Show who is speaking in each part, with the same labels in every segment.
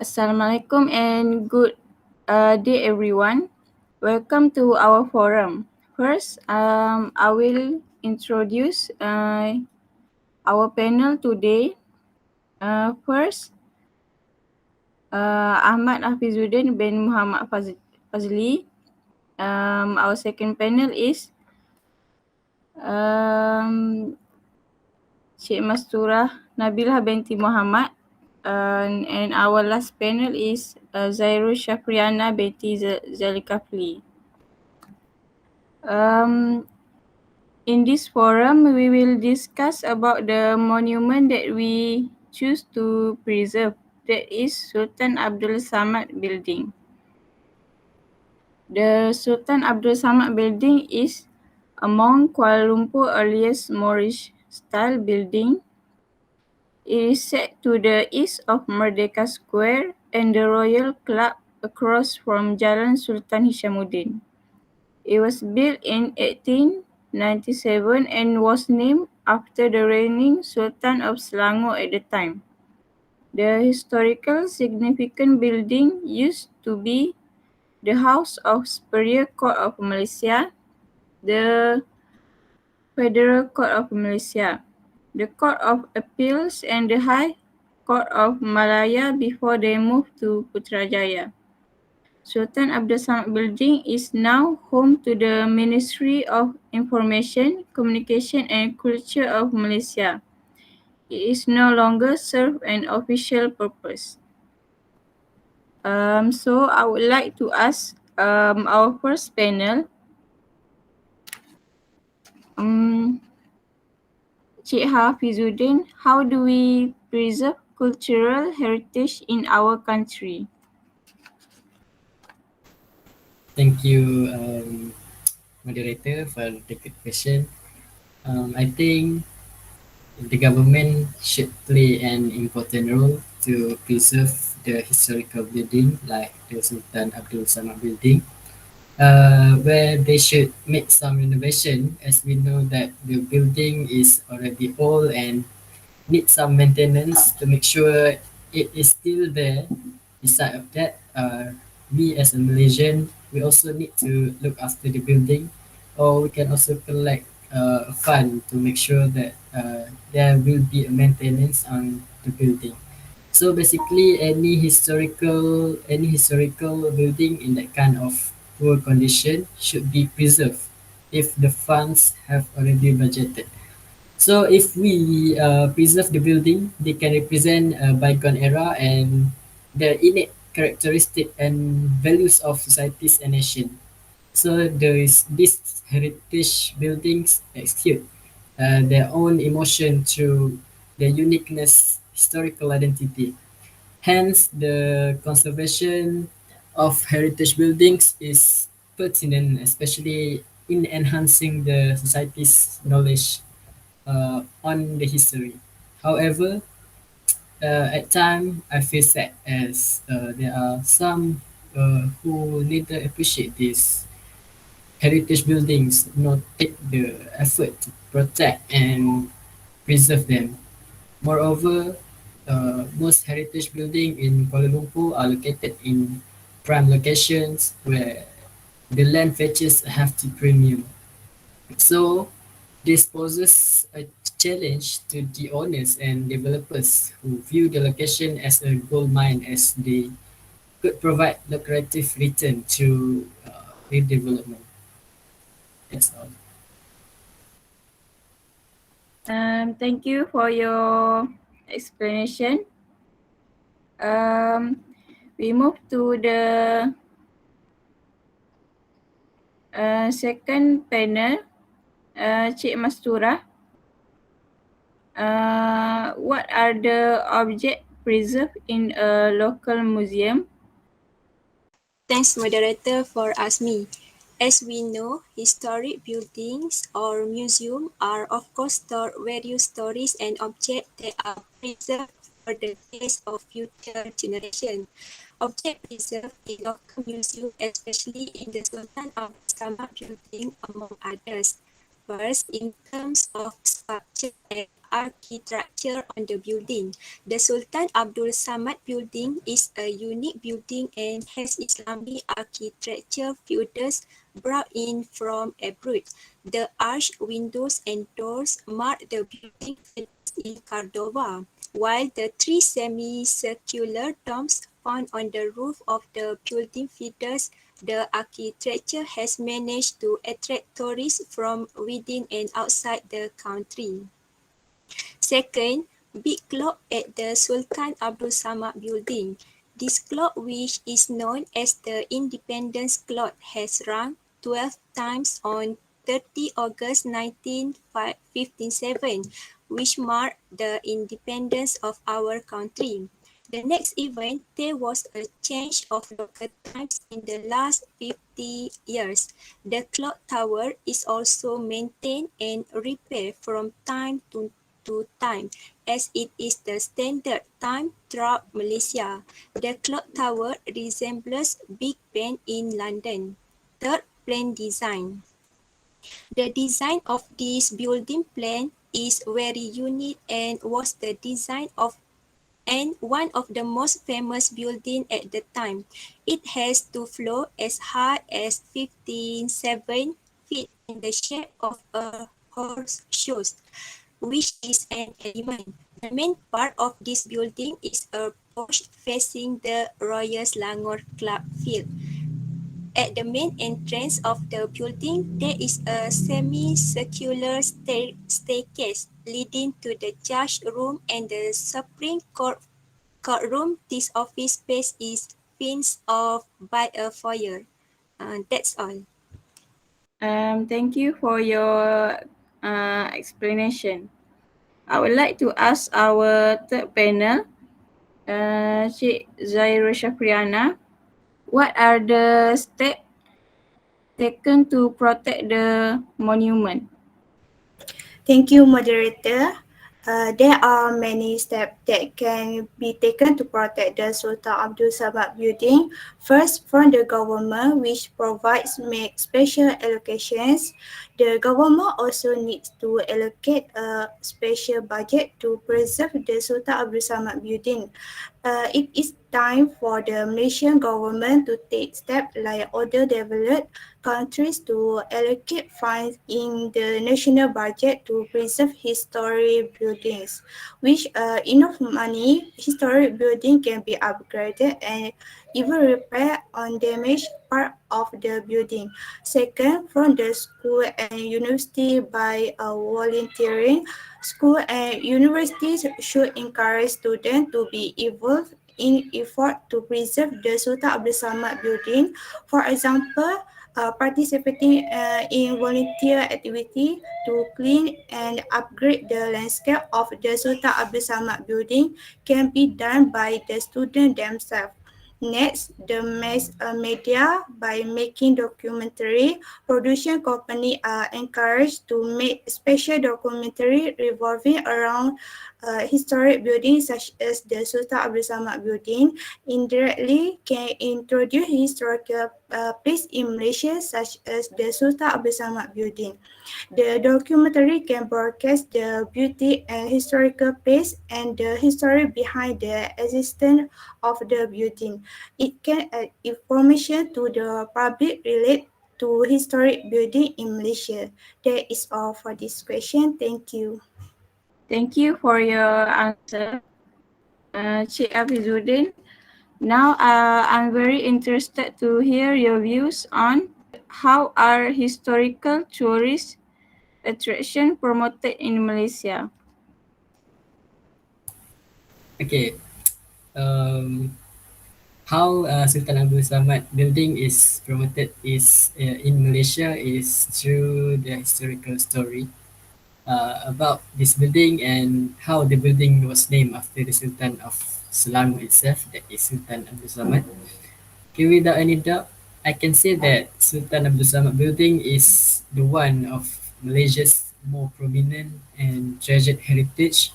Speaker 1: Assalamualaikum and good day everyone. Welcome to our forum. First, I will introduce our panel today. First, Ahmad Hafizuddin bin Muhammad Fazli. Our second panel is Cik Masturah Nabilah binti Muhammad. And our last panel is Zairul Shafriana binti Zalikafli. In this forum, we will discuss about the monument that we choose to preserve, that is Sultan Abdul Samad Building. The Sultan Abdul Samad Building is among Kuala Lumpur's earliest Moorish-style building. It is set to the east of Merdeka Square and the Royal Club across from Jalan Sultan Hishamuddin. It was built in 1897 and was named after the reigning Sultan of Selangor at the time. The historical significant building used to be the House of Superior Court of Malaysia, the Federal Court of Malaysia, the Court of Appeals and the High Court of Malaya before they moved to Putrajaya. Sultan Abdul Samad Building is now home to the Ministry of Information, Communication and Culture of Malaysia. It is no longer serve an official purpose. So I would like to ask our first panel, Cik Hafizuddin, how do we preserve cultural heritage in our country?
Speaker 2: Thank you, moderator, for the good question. I think the government should play an important role to preserve the historical building like the Sultan Abdul Samad building, where they should make some renovation, as we know that the building is already old and needs some maintenance to make sure it is still there. Beside of that, we as a Malaysian, we also need to look after the building, or we can also collect a fund to make sure that there will be a maintenance on the building. So basically, any historical building in that kind of poor condition should be preserved if the funds have already budgeted. So if we preserve the building, they can represent a bygone era and the innate characteristic and values of societies and nation. So these heritage buildings exude their own emotion through their uniqueness, historical identity. Hence, the conservation of heritage buildings is pertinent, especially in enhancing the society's knowledge on the history. However, at time I feel sad as there are some who neither appreciate these heritage buildings nor take the effort to protect and preserve them. Moreover, most heritage buildings in Kuala Lumpur are located in prime locations where the land features a hefty premium. So this poses a challenge to the owners and developers who view the location as a gold mine, as they could provide lucrative return to redevelopment. That's all.
Speaker 1: Thank you for your explanation. We move to the second panel, Cik Masturah. What are the objects preserved in a local museum?
Speaker 3: Thanks, moderator, for asking me. As we know, historic buildings or museums are of course stored various stories and objects that are preserved for the taste of future generations. Objects preserved in local museums, especially in the Sultan of Samad building, among others. differs in terms of structure and architecture on the building. The Sultan Abdul Samad building is a unique building and has Islamic architecture features brought in from abroad. The arched windows and doors mark the building features in Cordova, while the three semicircular domes found on the roof of the building features the architecture has managed to attract tourists from within and outside the country. Second, big clock at the Sultan Abdul Samad building. This clock, which is known as the Independence Clock, has rung 12 times on 30 August 1957, which marked the independence of our country. The next event, there was a change of local times in the last 50 years. The clock tower is also maintained and repaired from time to time, as it is the standard time throughout Malaysia. The clock tower resembles Big Ben in London. Third, plan design. The design of this building plan is very unique and was the design of and one of the most famous building at the time. It has two floors as high as 57 feet in the shape of a horseshoe, which is an element. The main part of this building is a porch facing the Royal Selangor Club field. At the main entrance of the building, there is a semicircular staircase leading to the judge room and the Supreme courtroom. This office space is fenced off by a foyer. That's all.
Speaker 1: Thank you for your explanation. I would like to ask our third panel, Cik Zaira Shafriana, what are the steps taken to protect the monument?
Speaker 4: Thank you, moderator. There are many steps that can be taken to protect the Sultan Abdul Samad building. First, from the government, which provides make special allocations. The government also needs to allocate a special budget to preserve the Sultan Abdul Samad building. It is time for the Malaysian government to take steps like other developed countries to allocate funds in the national budget to preserve historic buildings. With enough money, historic building can be upgraded and even repair on damaged part of the building. Second, from the school and university by volunteering, school and universities should encourage students to be involved in effort to preserve the Sultan Abdul Samad building. For example, participating in volunteer activity to clean and upgrade the landscape of the Sultan Abdul Samad building can be done by the students themselves. Next, the mass media by making documentary production company are encouraged to make special documentary revolving around historic buildings such as the Sultan Abdul Samad building. Indirectly can introduce historical place in Malaysia such as the Sultan Abdul Samad building. The documentary can broadcast the beauty and historical place and the history behind the existence of the building. It can add information to the public related to historic building in Malaysia. That is all for this question. Thank you.
Speaker 1: Thank you for your answer, Cik Afizuddin. Now, I'm very interested to hear your views on how are historical tourist attraction promoted in Malaysia.
Speaker 2: Okay, um, how Sultan Abdul Samad building is promoted is in Malaysia is through the historical story about this building and how the building was named after the Sultan of Selangor itself, that is Sultan Abdul Samad. Okay, without any doubt, I can say that Sultan Abdul Samad building is the one of Malaysia's more prominent and treasured heritage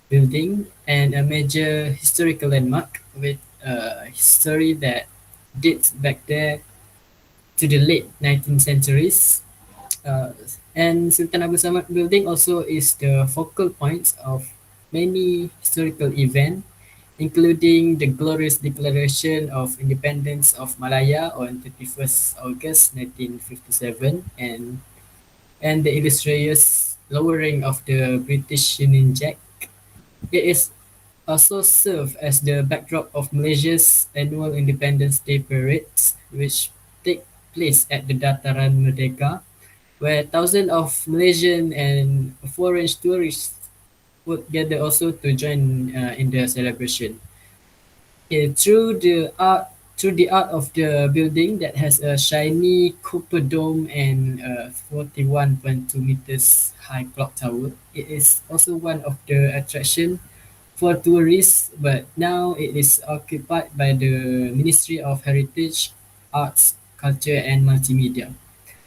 Speaker 2: building and a major historical landmark with a history that dates back there to the late 19th centuries. Uh, And Sultan Abdul Samad Building also is the focal point of many historical events, including the glorious declaration of independence of Malaya on 31st August 1957 and the illustrious lowering of the British Union Jack. It is also served as the backdrop of Malaysia's annual Independence Day parades, which take place at the Dataran Merdeka, where thousands of Malaysian and foreign tourists would gather also to join in the celebration. Through the art of the building that has a shiny copper dome and a 41.2 meters high clock tower, it is also one of the attraction for tourists, but now it is occupied by the Ministry of Heritage, Arts, Culture and Multimedia.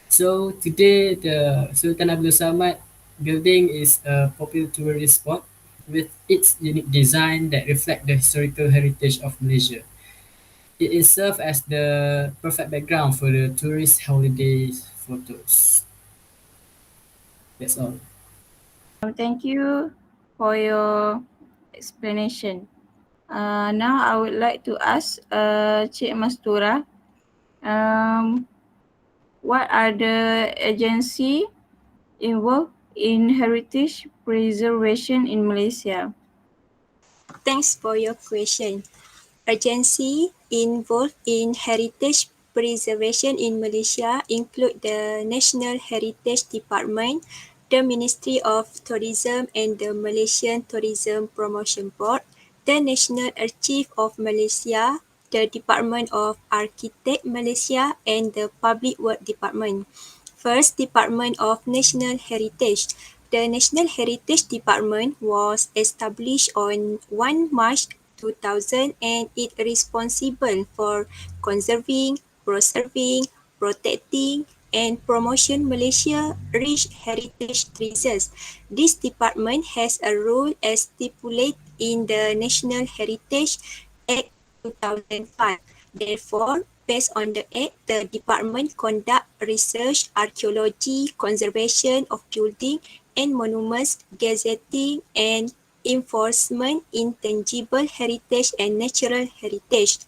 Speaker 2: So today the Sultan Abdul Samad building is a popular tourist spot with its unique design that reflect the historical heritage of Malaysia. It is served as the perfect background for the tourist holiday photos. That's all.
Speaker 1: Thank you for your explanation. Now I would like to ask Cik Mastura, um, what are the agency involved in heritage preservation in Malaysia?
Speaker 3: Thanks for your question. Agencies involved in heritage preservation in Malaysia include the National Heritage Department, the Ministry of Tourism and the Malaysian Tourism Promotion Board, the National Archive of Malaysia, the Department of Architect Malaysia and the Public Works Department. First, Department of National Heritage. The National Heritage Department was established on 1 March 2000 and it is responsible for conserving, preserving, protecting and promotion Malaysia rich heritage treasures. This department has a role as stipulated in the National Heritage Act 2005. Therefore, based on the Act, the department conduct research, archaeology, conservation of building and monuments, gazetting and enforcement intangible heritage and natural heritage.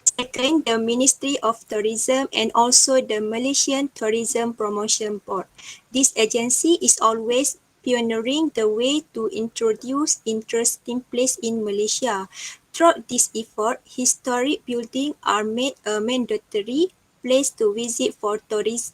Speaker 3: Second, the Ministry of Tourism and also the Malaysian Tourism Promotion Board. This agency is always pioneering the way to introduce interesting place in Malaysia. Throughout this effort, historic buildings are made a mandatory place to visit for tourists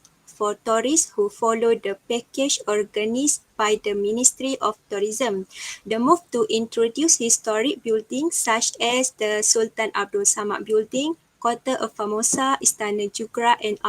Speaker 3: who follow the package organised by the Ministry of Tourism. The move to introduce historic buildings such as the Sultan Abdul Samad Building, Kota of Formosa, Istana Negara and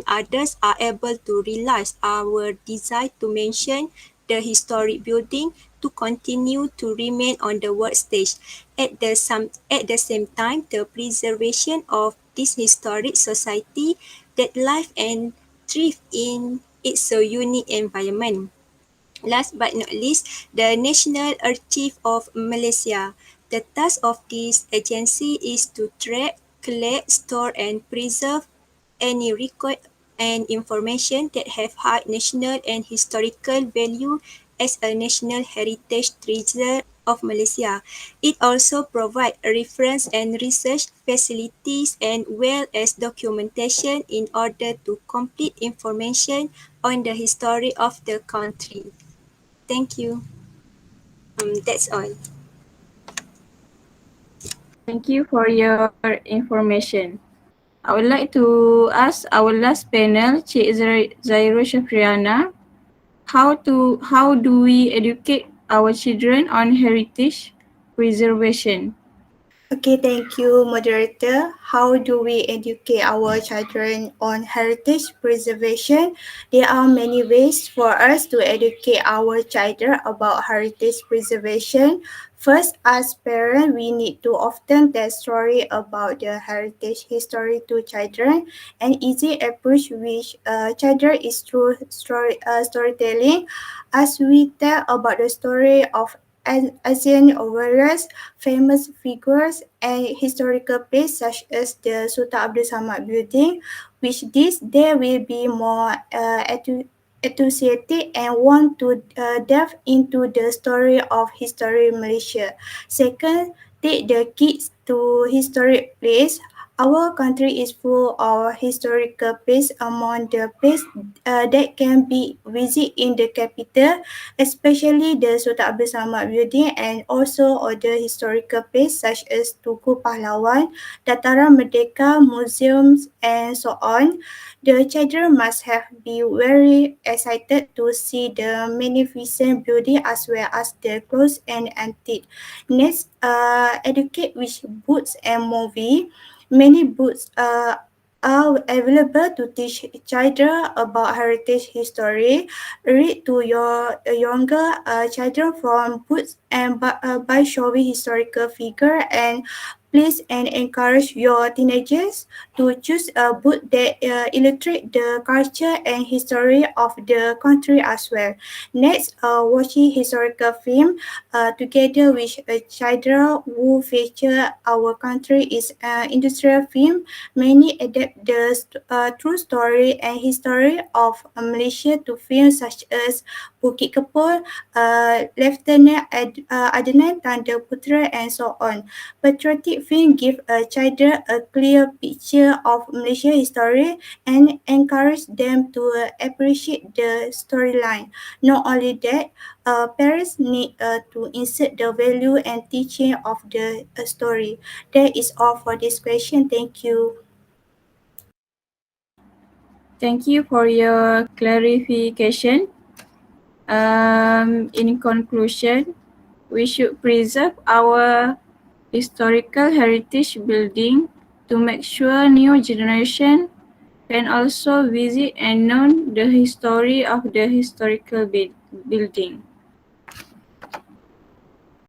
Speaker 3: others are able to realize our desire to mention the historic building to continue to remain on the world stage. At the same time, the preservation of this historic society that live and thrive in its so unique environment. Last but not least, the National Archive of Malaysia. The task of this agency is to track, collect, store and preserve any record and information that have high national and historical value as a national heritage treasure of Malaysia. It also provides reference and research facilities and well as documentation in order to complete information on the history of the country. Thank you. That's all.
Speaker 1: Thank you for your information. I would like to ask our last panel, Cik Zairo Shafriana, how do we educate our children on heritage preservation?
Speaker 4: Okay, thank you, moderator. How do we educate our children on heritage preservation? There are many ways for us to educate our children about heritage preservation. First, as parents, we need to often tell story about the heritage history to children. An easy approach which children is through storytelling. As we tell about the story of Asian warriors, famous figures and historical places such as the Sultan Abdul Samad Building, With this, they will be more enthusiastic and want to delve into the story of history Malaysia. Second, take the kids to historic place. Our country is full of historical places. Among the places that can be visited in the capital, especially the Sultan Abdul Samad Building, and also other historical places such as Tugu Pahlawan, Dataran Merdeka, museums, and so on. The children must have been very excited to see the magnificent building as well as the clothes and antique. Next, educate with books and movie. Many books are available to teach children about heritage history. Read to your younger children from books and by showing historical figure, and please and encourage your teenagers to choose a book that illustrate the culture and history of the country as well. Next, watching historical film together with children who feature our country is industrial film. Many adapt the true story and history of Malaysia to films such as Bukit Kepul, Lieutenant Adnan Tanda Putra, and so on. Patriotic film give a child a clear picture of Malaysia history and encourage them to appreciate the storyline. Not only that, parents need to insert the value and teaching of the story. That is all for this question. Thank you.
Speaker 1: Thank you for your clarification. In conclusion, we should preserve our historical heritage building to make sure new generation can also visit and know the history of the historical building.